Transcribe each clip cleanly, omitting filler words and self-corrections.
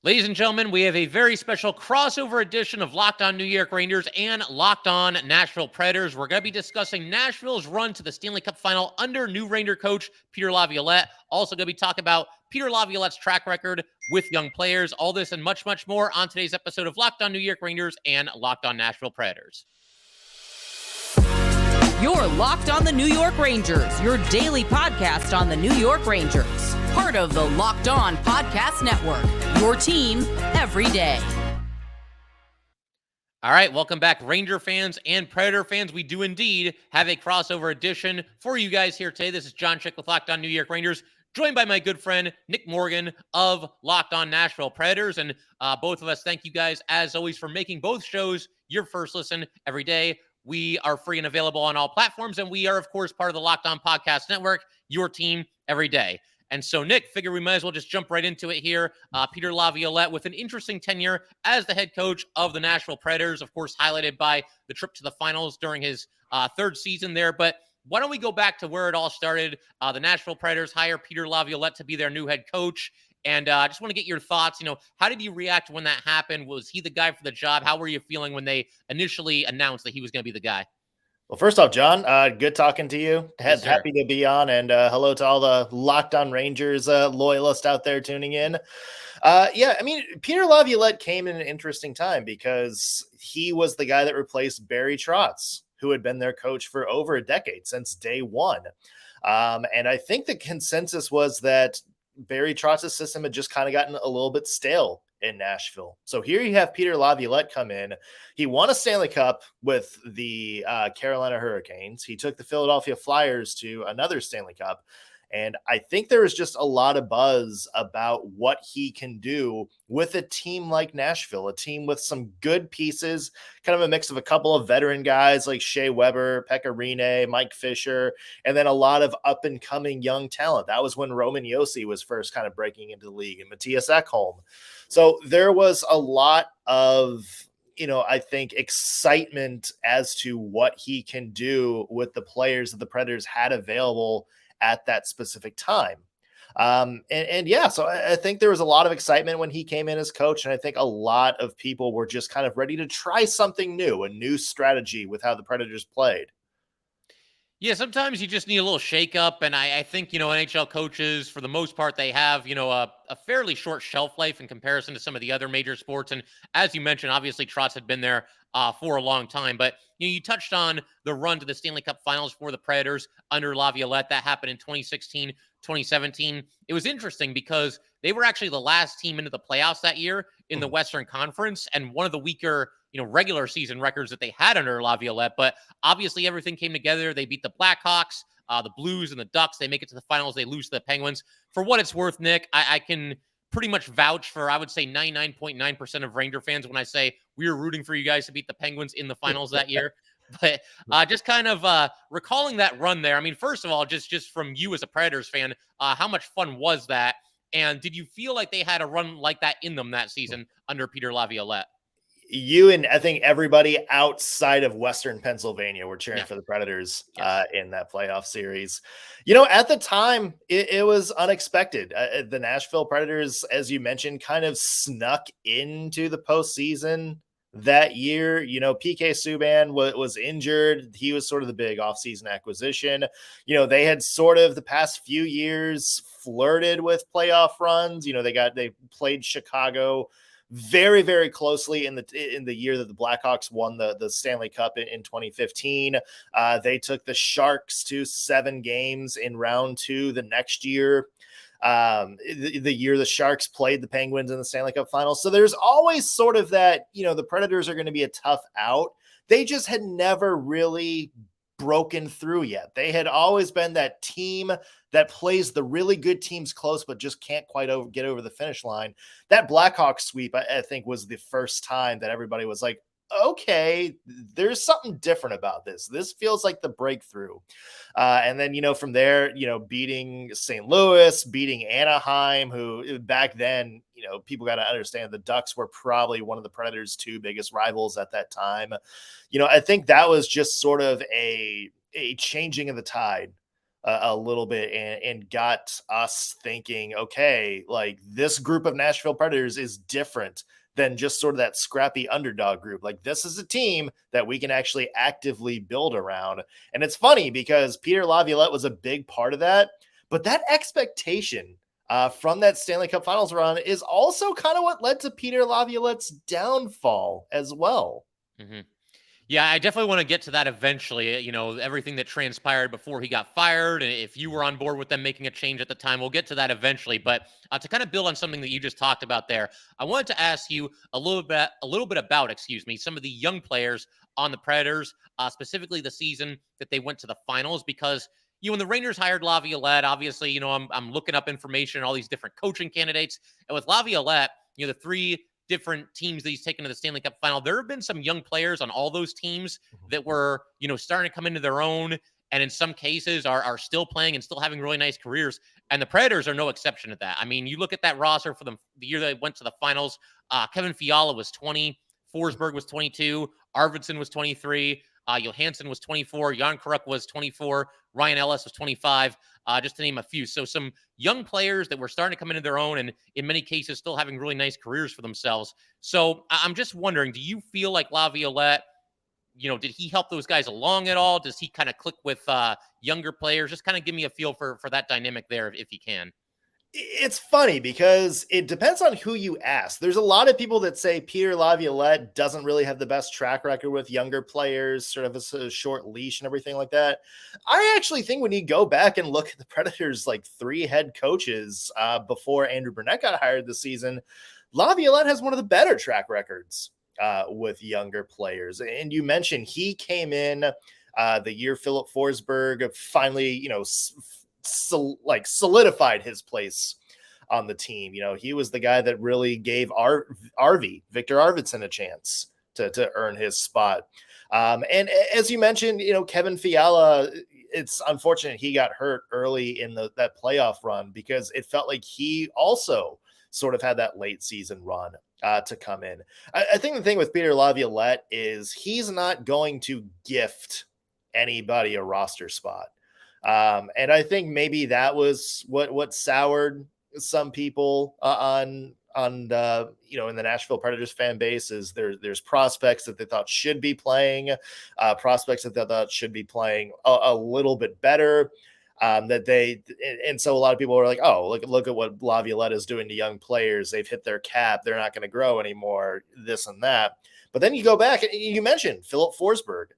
Ladies and gentlemen, we have a very special crossover edition of Locked On New York Rangers and Locked On Nashville Predators. We're going to be discussing Nashville's run to the Stanley Cup Final under new Ranger coach Peter Laviolette. Also going to be talking about Peter Laviolette's track record with young players. All this and much, much more on today's episode of Locked On New York Rangers and Locked On Nashville Predators. You're Locked On the New York Rangers, your daily podcast on the New York Rangers. Part of the Locked On Podcast Network, your team every day. All right, welcome back, Ranger fans and Predator fans. We do indeed have a crossover edition for you guys here today. This is John Chick with Locked On New York Rangers, joined by my good friend Nick Morgan of Locked On Nashville Predators. And both of us thank you guys, as always, for making both shows your first listen every day. We are free and available on all platforms, and we are, of course, part of the Locked On Podcast Network, your team every day. And so, Nick, figure we might as well just jump right into it here. Peter Laviolette with an interesting tenure as the head coach of the Nashville Predators, of course, highlighted by the trip to the finals during his third season there. But why don't we go back to where it all started? The Nashville Predators hire Peter Laviolette to be their new head coach. And I just want to get your thoughts. How did you react when that happened? Was he the guy for the job? How were you feeling when they initially announced that he was going to be the guy? Well, first off, John, good talking to you. Yes, Happy to be on, and hello to all the Locked On Rangers loyalists out there tuning in. Peter Laviolette came in an interesting time because he was the guy that replaced Barry Trotz, who had been their coach for over a decade, since day one. And I think the consensus was that Barry Trotz's system had just kind of gotten a little bit stale in Nashville. So here you have Peter Laviolette come in. He won a Stanley Cup with the Carolina Hurricanes. He took the Philadelphia Flyers to another Stanley Cup. And I think there is just a lot of buzz about what he can do with a team like Nashville, a team with some good pieces, kind of a mix of a couple of veteran guys like Shea Weber, Pekka Rinne, Mike Fisher, and then a lot of up-and-coming young talent. That was when Roman Josi was first kind of breaking into the league, and Matthias Ekholm. So there was a lot of, I think, excitement as to what he can do with the players that the Predators had available at that specific time. So I think there was a lot of excitement when he came in as coach. And I think a lot of people were just kind of ready to try something new, a new strategy with how the Predators played. Yeah, sometimes you just need a little shakeup, and I think, NHL coaches, for the most part, they have, a fairly short shelf life in comparison to some of the other major sports. And as you mentioned, obviously, Trotz had been there for a long time. But, you touched on the run to the Stanley Cup Finals for the Predators under Laviolette. That happened in 2016, 2017. It was interesting because they were actually the last team into the playoffs that year in the Western Conference, and one of the weaker regular season records that they had under Laviolette. But obviously everything came together. They beat the Blackhawks, the Blues, and the Ducks. They make it to the finals. They lose to the Penguins. For what it's worth, Nick, I can pretty much vouch for, I would say, 99.9% of Ranger fans when I say we were rooting for you guys to beat the Penguins in the finals that year. But just kind of recalling that run there. I mean, first of all, just from you as a Predators fan, how much fun was that? And did you feel like they had a run like that in them that season under Peter Laviolette? You and I think everybody outside of Western Pennsylvania were cheering for the Predators in that playoff series. At the time, it was unexpected. The Nashville Predators, as you mentioned, kind of snuck into the postseason that year. PK Subban was injured. He was sort of the big offseason acquisition. They had sort of the past few years flirted with playoff runs. They played Chicago very, very closely in the year that the Blackhawks won the Stanley Cup in 2015. They took the Sharks to 7 games in round 2 the next year. The year the Sharks played the Penguins in the Stanley Cup Finals. So there's always sort of that, the Predators are going to be a tough out. They just had never really broken through yet. They had always been that team that plays the really good teams close, but just can't quite get over the finish line. That Blackhawks sweep, I think, was the first time that everybody was like, okay, there's something different about this. This feels like the breakthrough. And then, from there, beating St. Louis, beating Anaheim, who back then, people got to understand the Ducks were probably one of the Predators' 2 biggest rivals at that time. I think that was just sort of a changing of the tide a little bit and got us thinking, okay, like this group of Nashville Predators is different than just sort of that scrappy underdog group. Like this is a team that we can actually actively build around. And it's funny because Peter Laviolette was a big part of that, but that expectation from that Stanley Cup Finals run is also kind of what led to Peter Laviolette's downfall as well. Mm-hmm. Yeah, I definitely want to get to that eventually. Everything that transpired before he got fired, and if you were on board with them making a change at the time, we'll get to that eventually. But to kind of build on something that you just talked about there, I wanted to ask you a little bit about, some of the young players on the Predators, specifically the season that they went to the finals. Because when the Rangers hired Laviolette, obviously, I'm looking up information on all these different coaching candidates, and with Laviolette, the three different teams that he's taken to the Stanley Cup final, there have been some young players on all those teams that were, starting to come into their own, and in some cases are still playing and still having really nice careers. And the Predators are no exception to that. I mean, you look at that roster for the year they went to the finals. Kevin Fiala was 20, Forsberg was 22, Arvidsson was 23, Johansen was 24, Jan Kruk was 24, Ryan Ellis was 25, just to name a few. So some young players that were starting to come into their own, and in many cases still having really nice careers for themselves. So I'm just wondering, do you feel like Laviolette, did he help those guys along at all? Does he kind of click with younger players? Just kind of give me a feel for that dynamic there, if he can. It's funny because it depends on who you ask. There's a lot of people that say Peter Laviolette doesn't really have the best track record with younger players, sort of a short leash and everything like that. I actually think when you go back and look at the Predators, like 3 head coaches before Andrew Burnett got hired this season, Laviolette has one of the better track records with younger players. And you mentioned he came in the year Filip Forsberg finally, solidified his place on the team. He was the guy that really gave Viktor Arvidsson a chance to earn his spot. And as you mentioned, Kevin Fiala, it's unfortunate he got hurt early in that playoff run because it felt like he also sort of had that late season run to come in. I think the thing with Peter Laviolette is he's not going to gift anybody a roster spot. And I think maybe that was what soured some people in the Nashville Predators fan base is there's prospects that they thought should be playing, prospects that they thought should be playing a little bit better. And so a lot of people are like, oh, look at what Laviolette is doing to young players. They've hit their cap. They're not going to grow anymore, this and that. But then you go back and you mentioned Filip Forsberg.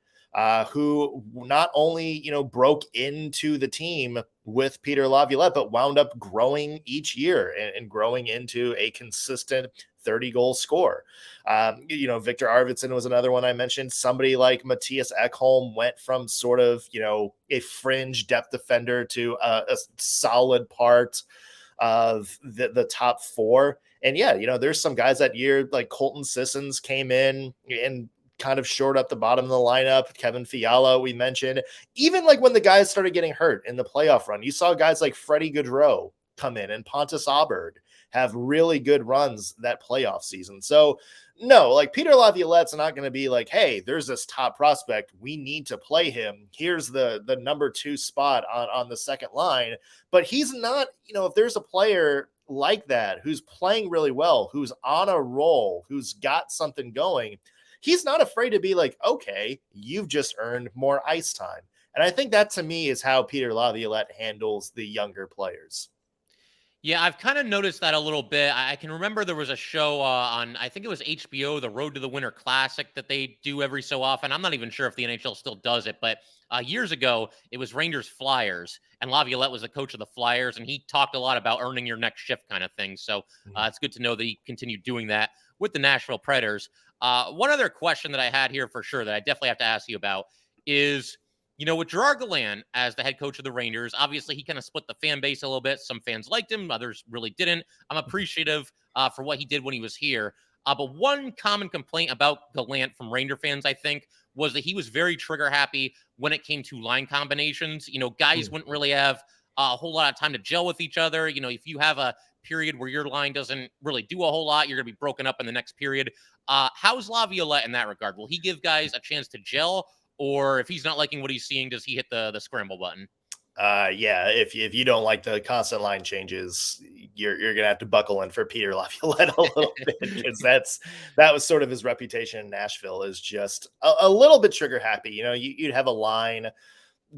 Who not only, broke into the team with Peter Laviolette, but wound up growing each year and growing into a consistent 30-goal scorer. Viktor Arvidsson was another one I mentioned. Somebody like Mattias Ekholm went from sort of, a fringe depth defender to a solid part of the top 4. And yeah, there's some guys that year, like Colton Sissons came in and kind of shored up the bottom of the lineup. Kevin Fiala, we mentioned. Even like when the guys started getting hurt in the playoff run, you saw guys like Freddie Gaudreau come in and Pontus Aberg have really good runs that playoff season. So no, like Peter Laviolette's not going to be like, hey, there's this top prospect. We need to play him. Here's the number 2 spot on the second line. But he's not, if there's a player like that who's playing really well, who's on a roll, who's got something going, he's not afraid to be like, okay, you've just earned more ice time. And I think that to me is how Peter Laviolette handles the younger players. Yeah, I've kind of noticed that a little bit. I can remember there was a show on, I think it was HBO, the Road to the Winter Classic, that they do every so often. I'm not even sure if the NHL still does it, but years ago, it was Rangers Flyers, and Laviolette was the coach of the Flyers, and he talked a lot about earning your next shift kind of thing. So it's good to know that he continued doing that with the Nashville Predators. One other question that I had here for sure that I definitely have to ask you about is, with Gerard Gallant as the head coach of the Rangers, obviously he kind of split the fan base a little bit. Some fans liked him, others really didn't. I'm appreciative for what he did when he was here. But one common complaint about Gallant from Ranger fans, I think, was that he was very trigger happy when it came to line combinations. Guys wouldn't really have a whole lot of time to gel with each other. If you have a period where your line doesn't really do a whole lot, you're going to be broken up in the next period. How's Laviolette in that regard? Will he give guys a chance to gel? Or if he's not liking what he's seeing, does he hit the scramble button? Yeah, if you don't like the constant line changes, you're gonna have to buckle in for Peter Laviolette a little bit, because that was sort of his reputation in Nashville, is just a little bit trigger happy. You'd have a line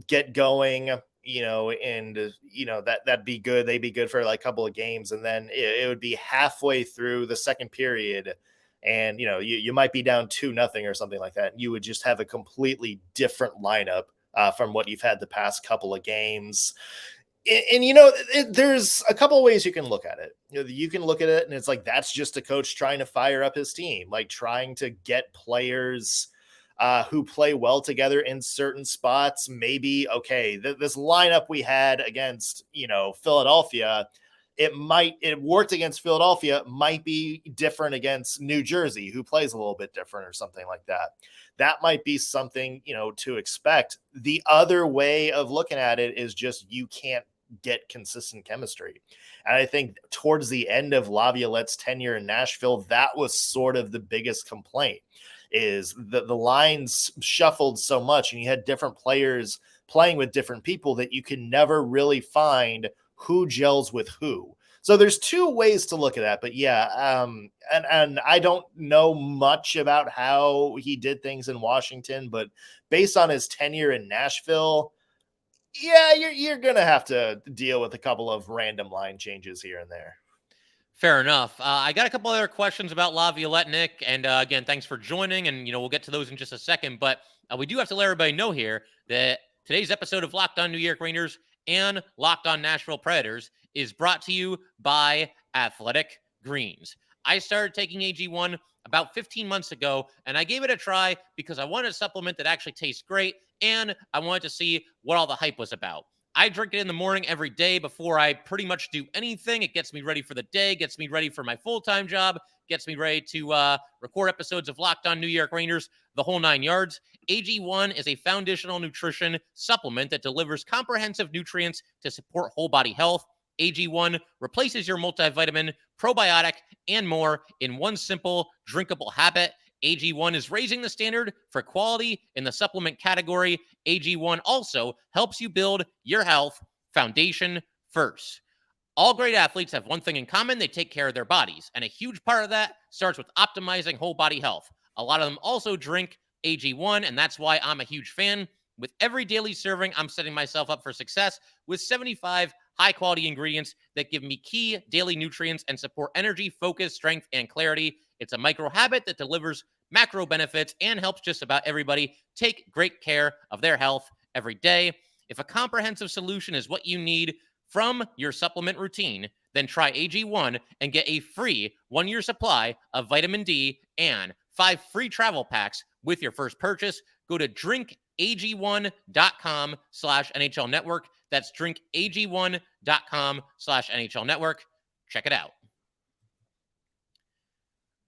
get going, and that'd be good. They'd be good for like a couple of games, and then it would be halfway through the second period, and you might be down 2-0 or something like that. And you would just have a completely different lineup from what you've had the past couple of games. And there's a couple of ways you can look at it. You can look at it and it's like, that's just a coach trying to fire up his team, like trying to get players who play well together in certain spots. Maybe, okay, this lineup we had against, Philadelphia, it worked against Philadelphia, might be different against New Jersey, who plays a little bit different or something like that. That might be something, to expect. The other way of looking at it is just, you can't get consistent chemistry. And I think towards the end of Laviolette's tenure in Nashville, that was sort of the biggest complaint, is that the lines shuffled so much and you had different players playing with different people that you can never really find who gels with who. So there's two ways to look at that, but yeah. And I don't know much about how he did things in Washington, but based on his tenure in Nashville, yeah, you're going to have to deal with a couple of random line changes here and there. Fair enough. I got a couple other questions about Laviolette, Nick, and again, thanks for joining, and we'll get to those in just a second, but we do have to let everybody know here that today's episode of Locked On New York Rangers and Locked On Nashville Predators is brought to you by Athletic Greens. I started taking AG1 about 15 months ago, and I gave it a try because I wanted a supplement that actually tastes great, and I wanted to see what all the hype was about. I drink it in the morning every day before I pretty much do anything. It gets me ready for the day, gets me ready for my full-time job, gets me ready to record episodes of Locked On New York Rangers, the whole 9 yards. AG1 is a foundational nutrition supplement that delivers comprehensive nutrients to support whole body health. AG1 replaces your multivitamin, probiotic, and more in one simple, drinkable habit. AG1 is raising the standard for quality in the supplement category. AG1 also helps you build your health foundation first. All great athletes have one thing in common: they take care of their bodies. And a huge part of that starts with optimizing whole body health. A lot of them also drink AG1, and that's why I'm a huge fan. With every daily serving, I'm setting myself up for success with 75 high-quality ingredients that give me key daily nutrients and support energy, focus, strength, and clarity. It's a micro habit that delivers macro benefits and helps just about everybody take great care of their health every day. If a comprehensive solution is what you need from your supplement routine, then try AG1 and get a free 1-year supply of vitamin D and 5 free travel packs with your first purchase. Go to drinkag1.com/NHL Network. That's drinkag1.com/NHL Network. Check it out.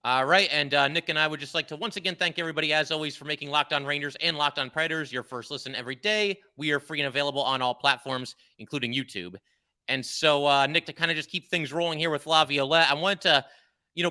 All right, and Nick and I would just like to once again thank everybody, as always, for making Locked On Rangers and Locked On Predators your first listen every day. We are free and available on all platforms, including YouTube. And so, Nick, to kind of just keep things rolling here with Laviolette, I wanted to,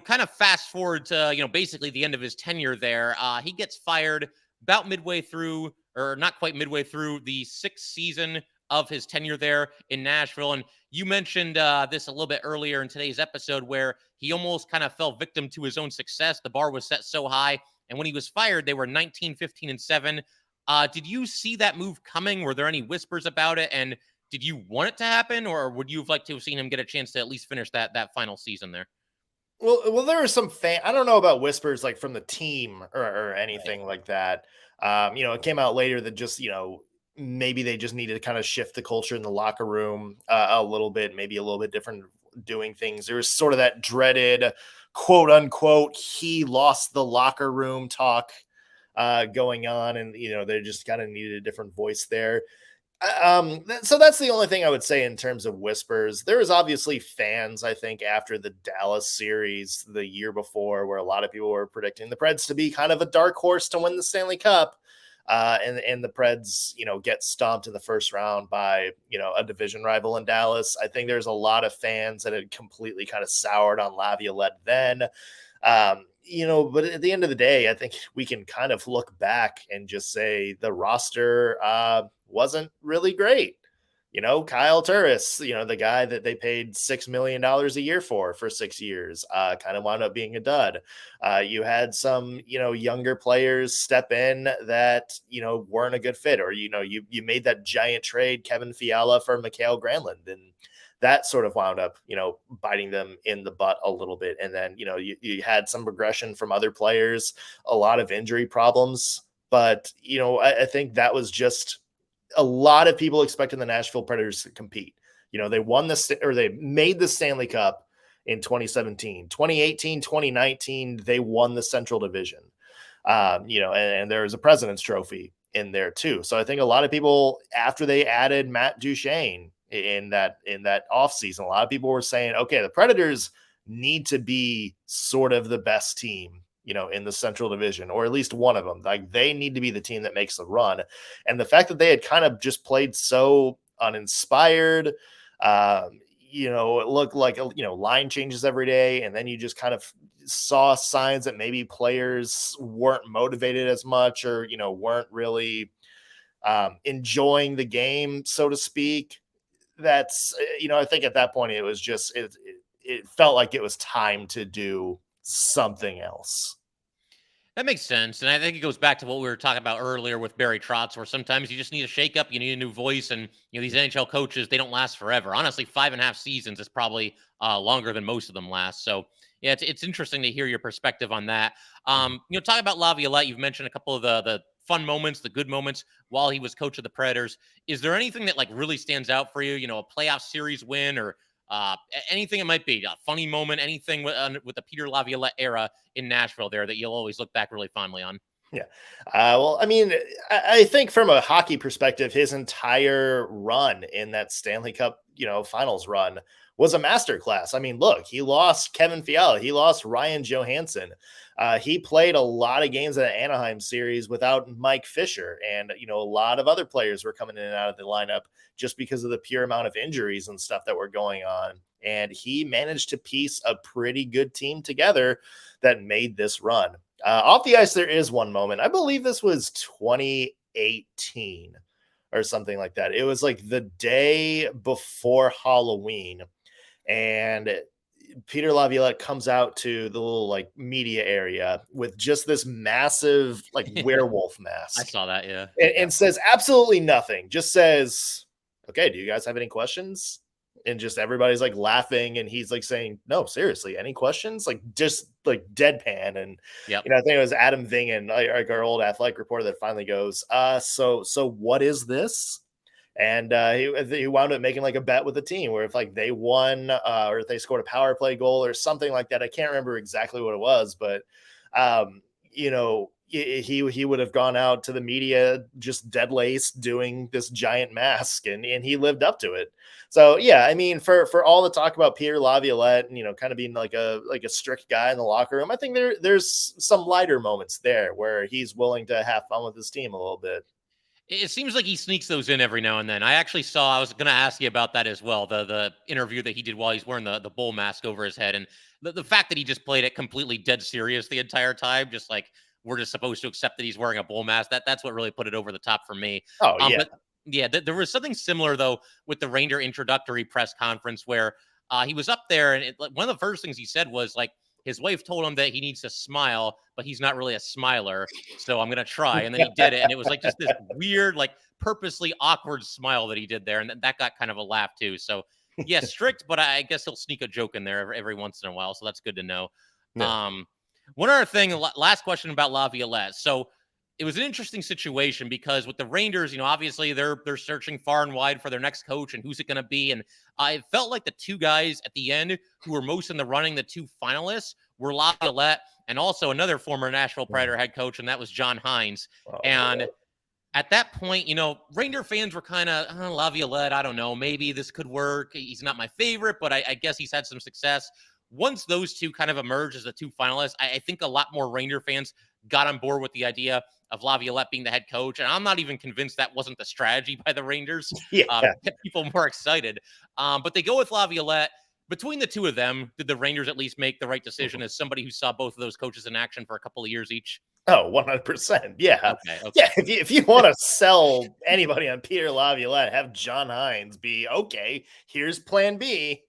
kind of fast forward to, basically the end of his tenure there. He gets fired about midway through, or not quite midway through, the 6th season of his tenure there in Nashville. And you mentioned this a little bit earlier in today's episode, where he almost kind of fell victim to his own success. The bar was set so high, and when he was fired, they were 19, 15, and 7. Did you see that move coming? Were there any whispers about it? And did you want it to happen, or would you have liked to have seen him get a chance to at least finish that final season there? Well, there are some I don't know about whispers like from the team or anything like that. It came out later that just, maybe they just needed to kind of shift the culture in the locker room a little bit, maybe a little bit different doing things. There was sort of that dreaded quote unquote, he lost the locker room talk going on. And, they just kind of needed a different voice there. So that's the only thing I would say in terms of whispers. There was obviously fans, I think, after the Dallas series the year before, where a lot of people were predicting the Preds to be kind of a dark horse to win the Stanley Cup. And the Preds, get stomped in the first round by, a division rival in Dallas. I think there's a lot of fans that had completely kind of soured on Laviolette then. But at the end of the day, I think we can kind of look back and just say the roster wasn't really great. Kyle Turris, the guy that they paid $6 million a year for 6 years, kind of wound up being a dud. You had some, younger players step in that, weren't a good fit, or, you made that giant trade, Kevin Fiala for Mikael Granlund, and that sort of wound up, biting them in the butt a little bit. And then, you had some regression from other players, a lot of injury problems. But, I think that was just a lot of people expecting the Nashville Predators to compete. They made the Stanley Cup in 2017, 2018, 2019. They won the Central Division, and there was a President's Trophy in there too. So I think a lot of people, after they added Matt Duchene in that offseason, a lot of people were saying, okay, the Predators need to be sort of the best team, in the Central Division, or at least one of them. Like, they need to be the team that makes the run. And the fact that they had kind of just played so uninspired, it looked like, line changes every day. And then you just kind of saw signs that maybe players weren't motivated as much, or, weren't really enjoying the game, so to speak. That's, I think at that point it was just, it felt like it was time to do something else. That makes sense. And I think it goes back to what we were talking about earlier with Barry Trotz, where sometimes you just need a shakeup, you need a new voice. And, these NHL coaches, they don't last forever. Honestly, 5.5 seasons is probably longer than most of them last. So, yeah, it's interesting to hear your perspective on that. Talking about Laviolette, you've mentioned a couple of the fun moments, the good moments while he was coach of the Predators. Is there anything that really stands out for you? A playoff series win, or anything it might be, a funny moment, anything with the Peter Laviolette era in Nashville there that you'll always look back really fondly on? Yeah. Well, I mean, I think from a hockey perspective, his entire run in that Stanley Cup, finals run was a masterclass. I mean, look, he lost Kevin Fiala. He lost Ryan Johansen. He played a lot of games in the Anaheim series without Mike Fisher. And, a lot of other players were coming in and out of the lineup just because of the pure amount of injuries and stuff that were going on. And he managed to piece a pretty good team together that made this run. Off the ice, there is one moment. I believe this was 2018 or something like that. It was like the day before Halloween, and Peter Laviolette comes out to the little media area with just this massive werewolf mask. I saw that, yeah. And says absolutely nothing. Just says, okay, do you guys have any questions? And just everybody's laughing, and he's saying, no, seriously, any questions? Just deadpan. And yep. I think it was Adam Vingen, our old athletic reporter, that finally goes, so what is this? And he wound up making a bet with the team where if they won or if they scored a power play goal or something like that. I can't remember exactly what it was, but he would have gone out to the media just dead laced doing this giant mask, and he lived up to it. So yeah, I mean, for all the talk about Peter Laviolette and kind of being like a strict guy in the locker room, I think there's some lighter moments there where he's willing to have fun with his team a little bit. It seems like he sneaks those in every now and then. I was going to ask you about that as well. The interview that he did while he's wearing the bull mask over his head, and the fact that he just played it completely dead serious the entire time, just we're just supposed to accept that he's wearing a bull mask. That's what really put it over the top for me. Oh, yeah. But yeah, there was something similar though with the Ranger introductory press conference where he was up there, and one of the first things he said was his wife told him that he needs to smile, but he's not really a smiler. So I'm going to try. And then he did it. And it was just this weird, purposely awkward smile that he did there. And that got kind of a laugh too. So yeah, strict, but I guess he'll sneak a joke in there every once in a while. So that's good to know. Yeah. One other thing, last question about Laviolette. So it was an interesting situation because with the Rangers, obviously they're searching far and wide for their next coach and who's it going to be. And it felt like the two guys at the end who were most in the running, the two finalists, were Laviolette and also another former Nashville Predator head coach, and that was John Hines. And at that point, Ranger fans were kind of, Laviolette, I don't know, maybe this could work. He's not my favorite, but I guess he's had some success. Once those two kind of emerged as the two finalists, I think a lot more Ranger fans got on board with the idea of Laviolette being the head coach. And I'm not even convinced that wasn't the strategy by the Rangers. Get people more excited. But they go with Laviolette. Between the two of them, did the Rangers at least make the right decision as somebody who saw both of those coaches in action for a couple of years each? Oh, 100%. Yeah. Okay. Yeah. If you want to sell anybody on Peter Laviolette, have John Hines be okay. Here's plan B.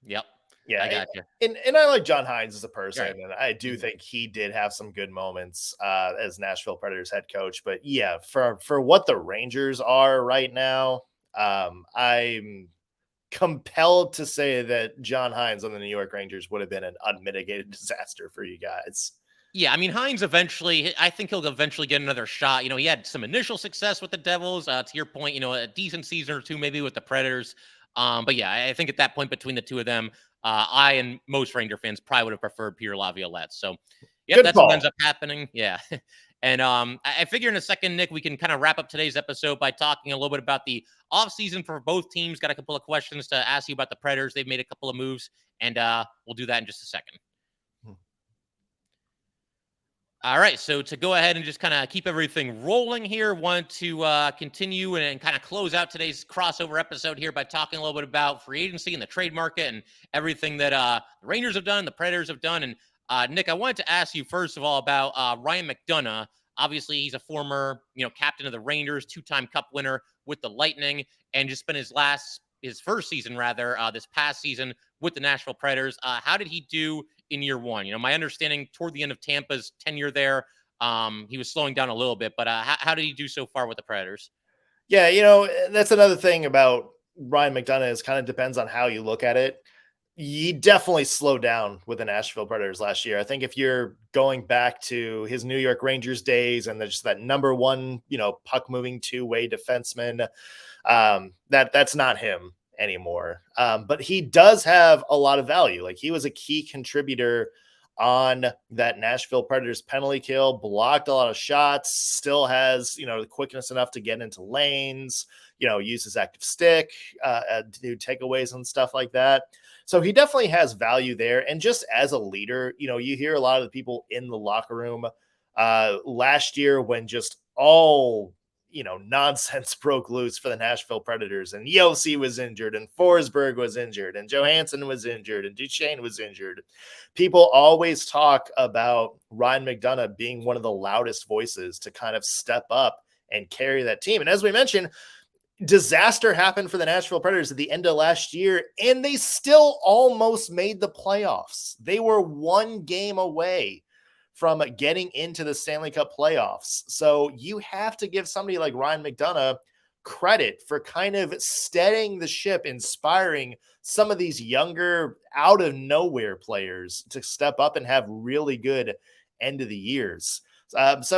Yep. Yeah. I got you. And I like John Hines as a person. Right. And I do think he did have some good moments as Nashville Predators head coach. But yeah, for what the Rangers are right now, I'm compelled to say that John Hines on the New York Rangers would have been an unmitigated disaster for you guys. Yeah, I mean, Hines eventually, I think he'll eventually get another shot. He had some initial success with the Devils. To your point, a decent season or two maybe with the Predators. But yeah, I think at that point between the two of them, I and most Ranger fans probably would have preferred Peter Laviolette. So, yep, Good that's what call. ends up happening. Yeah. And I figure in a second, Nick, we can kind of wrap up today's episode by talking a little bit about the offseason for both teams. Got a couple of questions to ask you about the Predators. They've made a couple of moves, and we'll do that in just a second. All right, so to go ahead and just kind of keep everything rolling here, want to continue and kind of close out today's crossover episode here by talking a little bit about free agency and the trade market and everything that the Rangers have done, the Predators have done. And Nick, I wanted to ask you first of all about Ryan McDonagh. Obviously, he's a former, captain of the Rangers, two-time Cup winner with the Lightning, and just spent his first season rather, this past season with the Nashville Predators. How did he do in year one? My understanding toward the end of Tampa's tenure there, he was slowing down a little bit, but how did he do so far with the Predators? Yeah, that's another thing about Ryan McDonagh is kind of depends on how you look at it. He definitely slowed down with the Nashville Predators last year. I think if you're going back to his New York Rangers days and just that number one, puck moving two-way defenseman, that's not him anymore. But he does have a lot of value. Like he was a key contributor on that Nashville Predators penalty kill, blocked a lot of shots, still has, the quickness enough to get into lanes, use his active stick, to do takeaways and stuff like that. So he definitely has value there. And just as a leader, you hear a lot of the people in the locker room last year when just all nonsense broke loose for the Nashville Predators, and Yossi was injured, and Forsberg was injured, and Johansen was injured, and Duchesne was injured. People always talk about Ryan McDonagh being one of the loudest voices to kind of step up and carry that team. And as we mentioned, disaster happened for the Nashville Predators at the end of last year, and they still almost made the playoffs. They were one game away from getting into the Stanley Cup playoffs. So you have to give somebody like Ryan McDonagh credit for kind of steadying the ship, inspiring some of these younger out of nowhere players to step up and have really good end of the years. He's not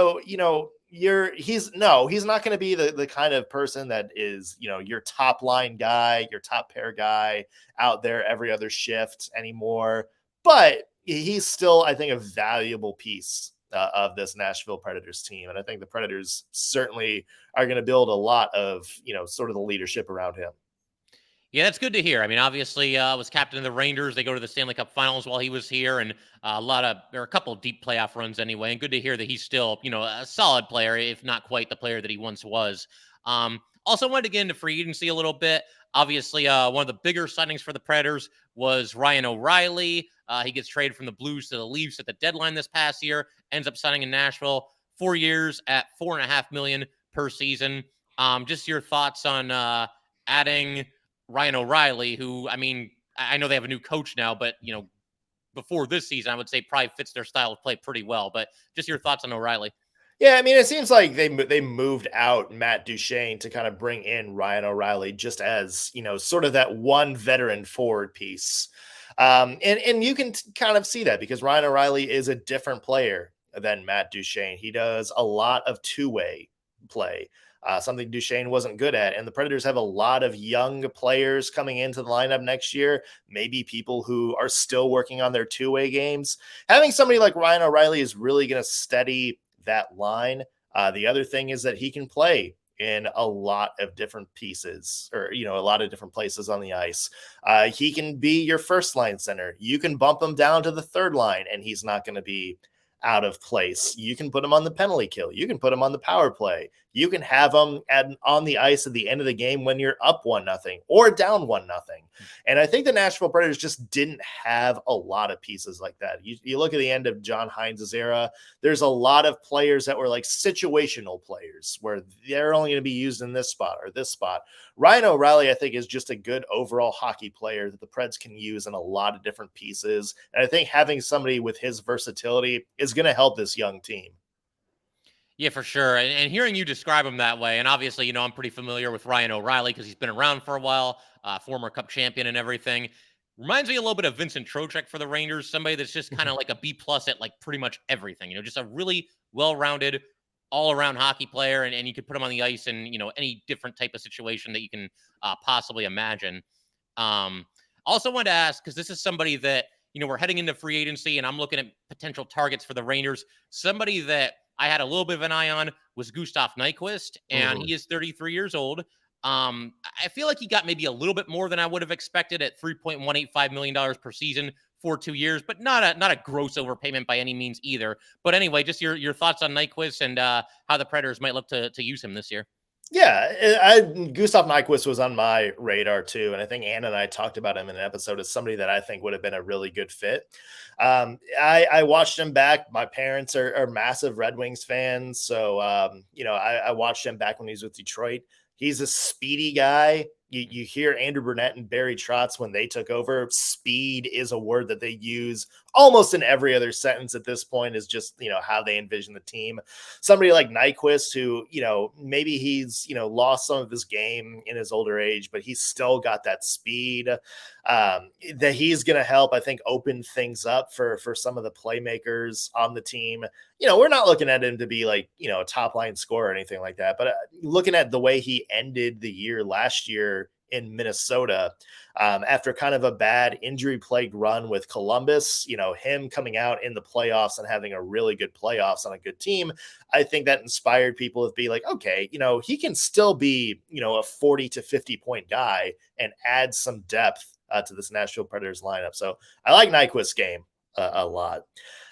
going to be the kind of person that is, your top line guy, your top pair guy out there every other shift anymore. But he's still, I think, a valuable piece of this Nashville Predators team. And I think the Predators certainly are going to build a lot of, sort of the leadership around him. Yeah, that's good to hear. I mean, obviously, was captain of the Rangers. They go to the Stanley Cup Finals while he was here, and there are a couple of deep playoff runs anyway. And good to hear that he's still, a solid player, if not quite the player that he once was. Also, wanted to get into free agency a little bit. Obviously, one of the bigger signings for the Predators was Ryan O'Reilly. He gets traded from the Blues to the Leafs at the deadline this past year. Ends up signing in Nashville, 4 years at $4.5 million per season. Just your thoughts on adding Ryan O'Reilly, who, I mean, I know they have a new coach now, but, before this season, I would say probably fits their style of play pretty well. But just your thoughts on O'Reilly. Yeah, I mean, it seems like they moved out Matt Duchesne to kind of bring in Ryan O'Reilly just as, sort of that one veteran forward piece. And you can kind of see that because Ryan O'Reilly is a different player than Matt Duchesne. He does a lot of two-way play. Something Duchesne wasn't good at. And the Predators have a lot of young players coming into the lineup next year, maybe people who are still working on their two-way games. Having somebody like Ryan O'Reilly is really going to steady that line. The other thing is that he can play in a lot of different pieces or, a lot of different places on the ice. He can be your first line center. You can bump him down to the third line and he's not going to be out of place. You can put him on the penalty kill. You can put him on the power play. You can have him on the ice at the end of the game when you're up 1-0 or down 1-0. And I think the Nashville Predators just didn't have a lot of pieces like that. You look at the end of John Hines' era, there's a lot of players that were like situational players where they're only going to be used in this spot or this spot. Ryan O'Reilly, I think, is just a good overall hockey player that the Preds can use in a lot of different pieces. And I think having somebody with his versatility is going to help this young team. Yeah, for sure. And hearing you describe him that way, and obviously, I'm pretty familiar with Ryan O'Reilly because he's been around for a while, former Cup champion and everything. Reminds me a little bit of Vincent Trocheck for the Rangers, somebody that's just kind of like a B+ at like pretty much everything. Just a really well-rounded, all-around hockey player, and you could put him on the ice in any different type of situation that you can possibly imagine. Also wanted to ask, because this is somebody that we're heading into free agency, and I'm looking at potential targets for the Rangers. Somebody that I had a little bit of an eye on was Gustav Nyquist, and he is 33 years old. I feel like he got maybe a little bit more than I would have expected at $3.185 million per season for 2 years, but not a gross overpayment by any means either. But anyway, just your thoughts on Nyquist and how the Predators might look to use him this year. Yeah, Gustav Nyquist was on my radar too, and I think Anna and I talked about him in an episode as somebody that I think would have been a really good fit. I watched him back. My parents are massive Red Wings fans, so I watched him back when he was with Detroit. He's a speedy guy. You hear Andrew Burnett and Barry Trotz when they took over. Speed is a word that they use almost in every other sentence at this point, is just, how they envision the team. Somebody like Nyquist who, maybe he's, lost some of his game in his older age, but he's still got that speed that he's going to help, I think, open things up for some of the playmakers on the team. We're not looking at him to be like, a top line scorer or anything like that, but looking at the way he ended the year last year in Minnesota, after kind of a bad injury-plagued run with Columbus, him coming out in the playoffs and having a really good playoffs on a good team, I think that inspired people to be like, okay, he can still be, a 40 to 50 point guy and add some depth to this Nashville Predators lineup. So I like Nyquist's game a lot.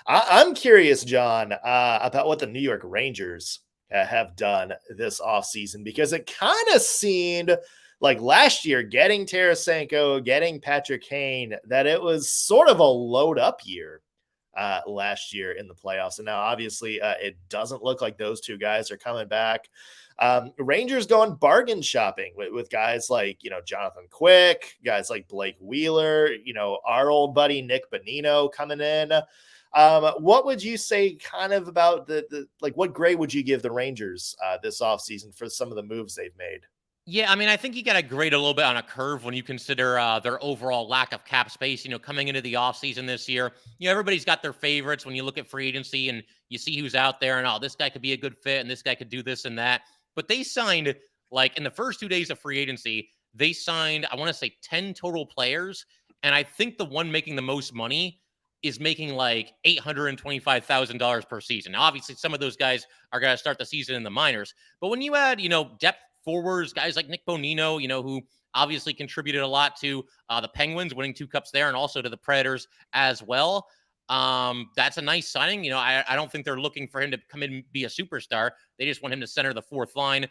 I'm curious, John, about what the New York Rangers have done this offseason, because it kind of seemed like last year, getting Tarasenko, getting Patrick Kane, that it was sort of a load up year last year in the playoffs. And now obviously it doesn't look like those two guys are coming back. Rangers going bargain shopping with guys like, Jonathan Quick, guys like Blake Wheeler, our old buddy Nick Bonino coming in. What would you say kind of about the what grade would you give the Rangers this offseason for some of the moves they've made? Yeah, I think you got to grade a little bit on a curve when you consider their overall lack of cap space, coming into the offseason this year. Everybody's got their favorites when you look at free agency and you see who's out there and, this guy could be a good fit and this guy could do this and that. But they signed, like, in the first 2 days of free agency, they signed, I want to say 10 total players. And I think the one making the most money is making like $825,000 per season. Now, obviously, some of those guys are going to start the season in the minors. But when you add, depth forwards, guys like Nick Bonino, who obviously contributed a lot to the Penguins winning 2 cups there and also to the Predators as well. That's a nice signing. I don't think they're looking for him to come in and be a superstar. They just want him to center the fourth line.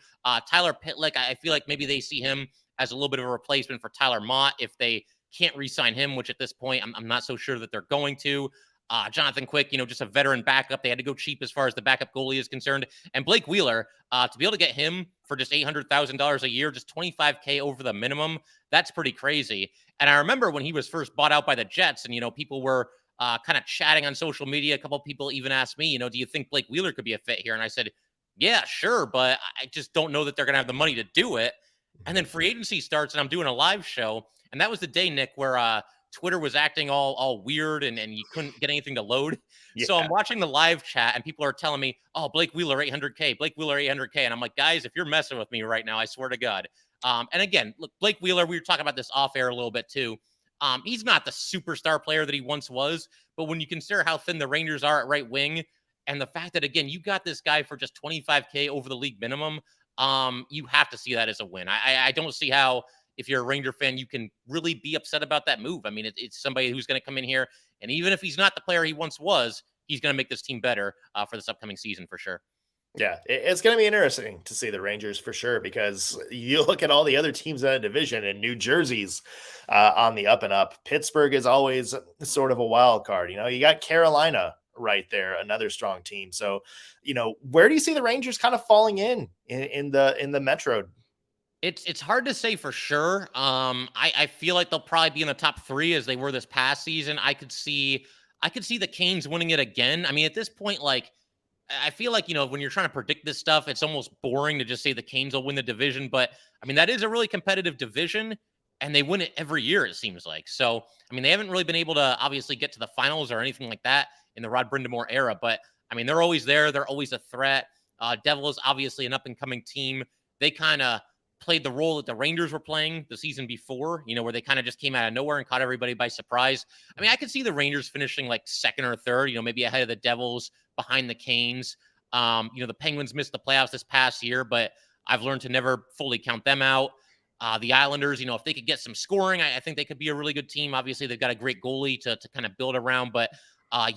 Tyler Pitlick, I feel like maybe they see him as a little bit of a replacement for Tyler Mott if they can't re-sign him, which at this point, I'm not so sure that they're going to. Jonathan Quick, just a veteran backup. They had to go cheap as far as the backup goalie is concerned. And Blake Wheeler, to be able to get him for just $800,000 a year, just $25K over the minimum, that's pretty crazy. And I remember when he was first bought out by the Jets and, people were kind of chatting on social media. A couple of people even asked me, do you think Blake Wheeler could be a fit here? And I said, yeah, sure, but I just don't know that they're going to have the money to do it. And then free agency starts and I'm doing a live show. And that was the day, Nick, where Twitter was acting all weird and you couldn't get anything to load. Yeah. So I'm watching the live chat and people are telling me, oh, Blake Wheeler, 800K, Blake Wheeler, 800K. And I'm like, guys, if you're messing with me right now, I swear to God. And again, look, Blake Wheeler, we were talking about this off air a little bit too. He's not the superstar player that he once was, but when you consider how thin the Rangers are at right wing and the fact that, again, you got this guy for just $25K over the league minimum, you have to see that as a win. I don't see how, if you're a Ranger fan, you can really be upset about that move. It's somebody who's going to come in here, and even if he's not the player he once was, he's going to make this team better for this upcoming season for sure. Yeah, it's going to be interesting to see the Rangers for sure, because you look at all the other teams in that division, and New Jersey's on the up and up. Pittsburgh is always sort of a wild card. You got Carolina right there, another strong team. So, where do you see the Rangers kind of falling in the Metro? It's hard to say for sure. I feel like they'll probably be in the top 3 as they were this past season. I could see the Canes winning it again. I mean, at this point, like, I feel like, when you're trying to predict this stuff, it's almost boring to just say the Canes will win the division. But I mean, that is a really competitive division, and they win it every year, it seems like. So, I mean, they haven't really been able to obviously get to the finals or anything like that in the Rod Brindamore era. But I mean, they're always there. They're always a threat. Devils, obviously an up and coming team. They kind of played the role that the Rangers were playing the season before, where they kind of just came out of nowhere and caught everybody by surprise. I mean, I could see the Rangers finishing like second or third, maybe ahead of the Devils, behind the Canes. The Penguins missed the playoffs this past year, but I've learned to never fully count them out. The Islanders, if they could get some scoring, I think they could be a really good team. Obviously, they've got a great goalie to kind of build around, but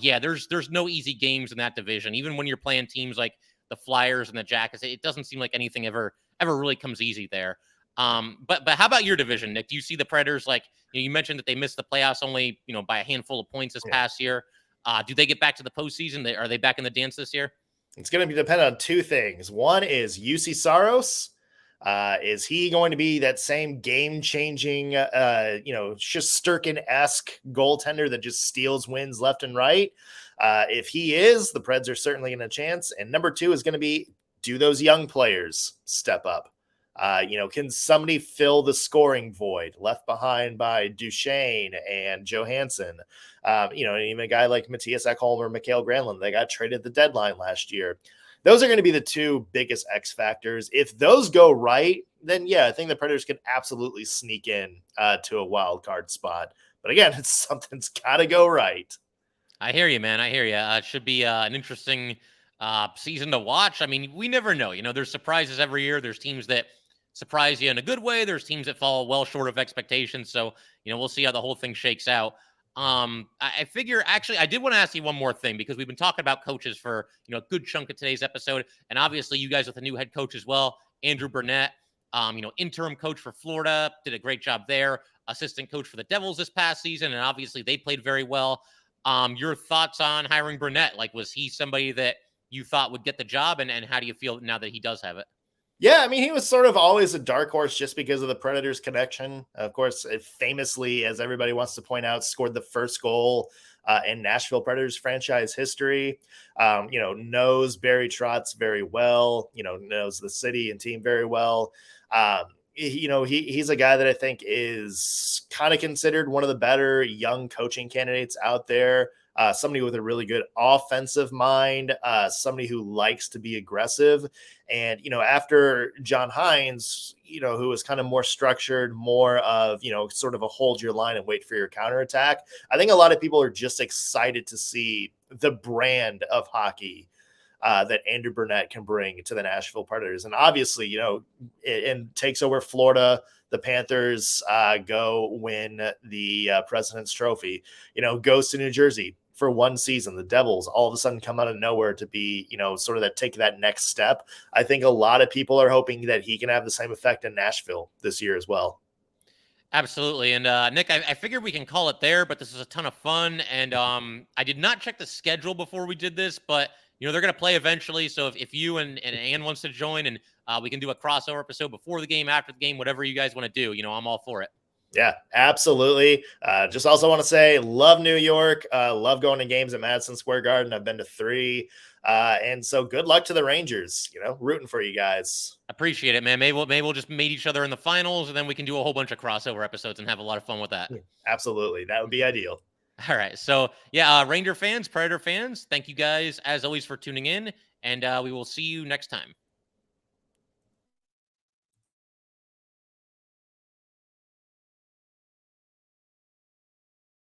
yeah, there's no easy games in that division. Even when you're playing teams like the Flyers and the Jackets, it doesn't seem like anything ever really comes easy there. But how about your division, Nick? Do you see the Predators, like, you mentioned that they missed the playoffs only, by a handful of points this past year. Do they get back to the postseason? Are they back in the dance this year? It's going to be dependent on 2 things. One is UC Saros. Is he going to be that same game-changing, Shesterkin-esque goaltender that just steals wins left and right? If he is, the Preds are certainly in a chance. And number 2 is going to be, do those young players step up? Can somebody fill the scoring void left behind by Duchesne and Johansen? Even a guy like Matthias Ekholm or Mikael Granlund, they got traded at the deadline last year. Those are going to be the 2 biggest X factors. If those go right, then yeah, I think the Predators could absolutely sneak in to a wild card spot. But again, something's got to go right. I hear you, man. I hear you. It should be an interesting season to watch. I mean, we never know. There's surprises every year. There's teams that surprise you in a good way. There's teams that fall well short of expectations. So, we'll see how the whole thing shakes out. I figure, actually, I did want to ask you one more thing, because we've been talking about coaches for, a good chunk of today's episode. And obviously you guys with a new head coach as well, Andrew Burnett, interim coach for Florida, did a great job there. Assistant coach for the Devils this past season. And obviously they played very well. Your thoughts on hiring Burnett? Like, was he somebody that you thought would get the job? And how do you feel now that he does have it? Yeah, I mean, he was sort of always a dark horse just because of the Predators connection. Of course, famously, as everybody wants to point out, scored the first goal in Nashville Predators franchise history. Knows Barry Trotz very well, knows the city and team very well. He's a guy that I think is kind of considered one of the better young coaching candidates out there. Somebody with a really good offensive mind, somebody who likes to be aggressive. And, after John Hines, who was kind of more structured, more of, sort of a hold your line and wait for your counterattack, I think a lot of people are just excited to see the brand of hockey that Andrew Burnett can bring to the Nashville Predators. And obviously, and takes over Florida. The Panthers go win the President's Trophy, goes to New Jersey for one season. The Devils all of a sudden come out of nowhere to be, sort of take that next step. I think a lot of people are hoping that he can have the same effect in Nashville this year as well. Absolutely. And Nick, I figured we can call it there, but this is a ton of fun. And I did not check the schedule before we did this, but they're going to play eventually. So if you and Ann wants to join, and we can do a crossover episode before the game, after the game, whatever you guys want to do, I'm all for it. Yeah, absolutely. Just also want to say, love New York. Love going to games at Madison Square Garden. I've been to 3. And so good luck to the Rangers, rooting for you guys. Appreciate it, man. Maybe we'll just meet each other in the finals, and then we can do a whole bunch of crossover episodes and have a lot of fun with that. Absolutely. That would be ideal. All right. So yeah, Ranger fans, Predator fans, thank you guys as always for tuning in, and we will see you next time.